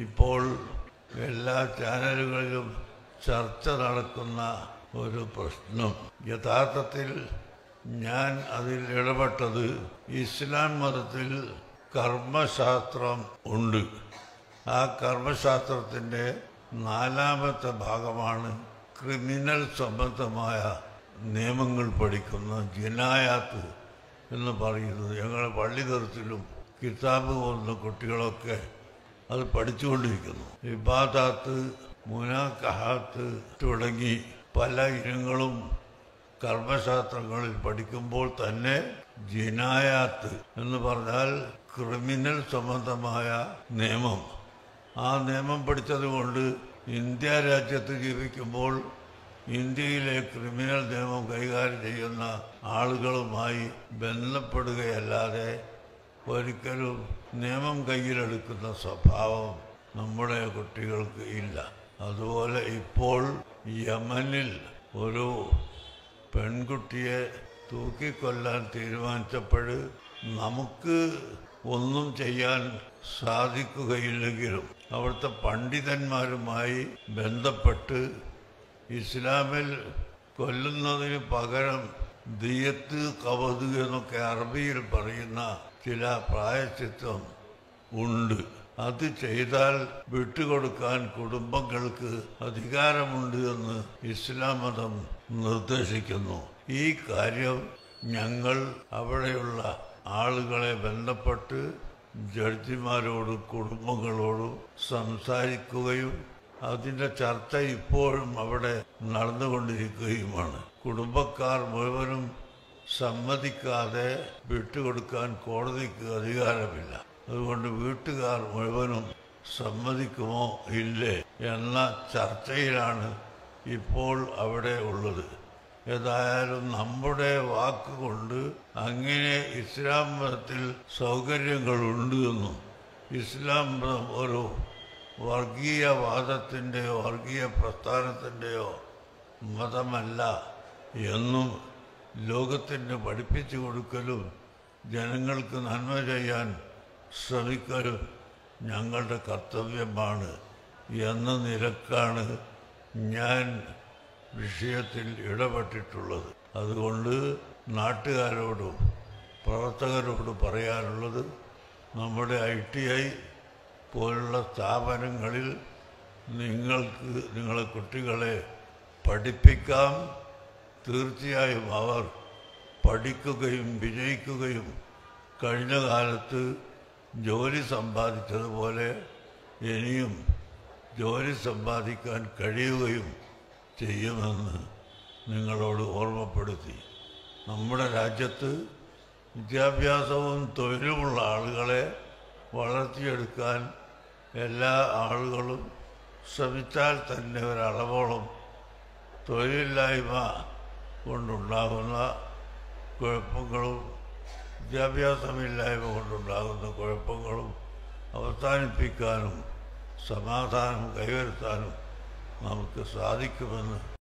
ഇപ്പോൾ എല്ലാ ചാനലുകളിലും ചർച്ച നടക്കുന്ന ഒരു പ്രശ്നം. യഥാർത്ഥത്തിൽ ഞാൻ അതിൽ ഇടപെട്ടത് ഇസ്ലാം മതത്തിൽ കർമ്മശാസ്ത്രം ഉണ്ട്. ആ കർമ്മശാസ്ത്രത്തിൻ്റെ 4ാമത്തെ ഭാഗമാണ് ക്രിമിനൽ സംബന്ധമായ നിയമങ്ങൾ പഠിക്കുന്ന ജിനായാത്ത് എന്ന് പറയുന്നത്. ഞങ്ങളുടെ പള്ളി തരത്തിലും കിതാബ് പോകുന്ന കുട്ടികളൊക്കെ അത് പഠിച്ചുകൊണ്ടിരിക്കുന്നു. ഇബാദാത്ത്, മുനാക്കഹാത്ത് തുടങ്ങി പല ഇനങ്ങളും കർമ്മശാസ്ത്രങ്ങളിൽ പഠിക്കുമ്പോൾ തന്നെ ജിനായാത്ത് എന്ന് പറഞ്ഞാൽ ക്രിമിനൽ സംബന്ധമായ നിയമം. ആ നിയമം പഠിച്ചതുകൊണ്ട് ഇന്ത്യ രാജ്യത്ത് ജീവിക്കുമ്പോൾ ഇന്ത്യയിലെ ക്രിമിനൽ നിയമം കൈകാര്യം ചെയ്യുന്ന ആളുകളുമായി ബന്ധപ്പെടുകയല്ലാതെ ഒരിക്കലും നിയമം കയ്യിലെടുക്കുന്ന സ്വഭാവം നമ്മുടെ കുട്ടികൾക്ക് ഇല്ല. അതുപോലെ ഇപ്പോൾ യമനിൽ ഒരു പെൺകുട്ടിയെ തൂക്കിക്കൊല്ലാൻ തീരുമാനിച്ചപ്പോൾ നമുക്ക് ഒന്നും ചെയ്യാൻ സാധിക്കുകയില്ലെങ്കിലും അവിടുത്തെ പണ്ഡിതന്മാരുമായി ബന്ധപ്പെട്ട് ഇസ്ലാമിൽ കൊല്ലുന്നതിന് പകരം ദിയത്ത്, കവത് എന്നൊക്കെ അറബിയിൽ പറയുന്ന ചില പ്രായശ്ചിത്തം ഉണ്ട്. അത് ചെയ്താൽ വിട്ടുകൊടുക്കാൻ കുടുംബങ്ങൾക്ക് അധികാരമുണ്ട് എന്ന് ഇസ്ലാം മതം നിർദ്ദേശിക്കുന്നു. ഈ കാര്യം ഞങ്ങൾ അവിടെയുള്ള ആളുകളെ ബന്ധപ്പെട്ട് ജഡ്ജിമാരോടും കുടുംബങ്ങളോടും സംസാരിക്കുകയും അതിൻ്റെ ചർച്ച ഇപ്പോഴും അവിടെ നടന്നുകൊണ്ടിരിക്കുകയുമാണ്. കുടുംബക്കാർ മുഴുവനും സമ്മതിക്കാതെ വിട്ടുകൊടുക്കാൻ കോടതിക്ക് അധികാരമില്ല. അതുകൊണ്ട് വീട്ടുകാർ മുഴുവനും സമ്മതിക്കുമോ ഇല്ലേ എന്ന ചർച്ചയിലാണ് ഇപ്പോൾ അവിടെ ഉള്ളത്. ഏതായാലും നമ്മുടെ വാക്കുകൊണ്ട് അങ്ങനെ ഇസ്ലാം മതത്തിൽ സൗകര്യങ്ങളുണ്ട് എന്നും ഇസ്ലാം മതം ഒരു വർഗീയവാദത്തിൻ്റെയോ വർഗീയ പ്രസ്ഥാനത്തിൻ്റെയോ മതമല്ല എന്നും ലോകത്തിന് പഠിപ്പിച്ചു കൊടുക്കലും ജനങ്ങൾക്ക് നന്മ ചെയ്യാൻ ശ്രമിക്കലും ഞങ്ങളുടെ കർത്തവ്യമാണ് എന്ന നിലക്കാണ് ഞാൻ വിഷയത്തിൽ ഇടപെട്ടിട്ടുള്ളത്. അതുകൊണ്ട് നാട്ടുകാരോടും പ്രവർത്തകരോട് പറയാനുള്ളത്, നമ്മുടെ ITI പോലുള്ള സ്ഥാപനങ്ങളിൽ നിങ്ങളെ കുട്ടികളെ പഠിപ്പിക്കാം. തീർച്ചയായും അവർ പഠിക്കുകയും വിജയിക്കുകയും കഴിഞ്ഞ കാലത്ത് ജോലി സമ്പാദിച്ചതുപോലെ ഇനിയും ജോലി സമ്പാദിക്കാൻ കഴിയുകയും ചെയ്യുമെന്ന് നിങ്ങളോട് ഓർമ്മപ്പെടുത്തി. നമ്മുടെ രാജ്യത്ത് വിദ്യാഭ്യാസവും തൊഴിലുമുള്ള ആളുകളെ വളർത്തിയെടുക്കാൻ എല്ലാ ആളുകളും ശ്രമിച്ചാൽ തന്നെ ഒരളവോളം തൊഴിലില്ലായ്മ കൊണ്ടുണ്ടാകുന്ന കുഴപ്പങ്ങളും വിദ്യാഭ്യാസമില്ലായ്മ കൊണ്ടുണ്ടാകുന്ന കുഴപ്പങ്ങളും അവസാനിപ്പിക്കാനും സമാധാനം കൈവരുത്താനും നമുക്ക് സാധിക്കുമെന്ന്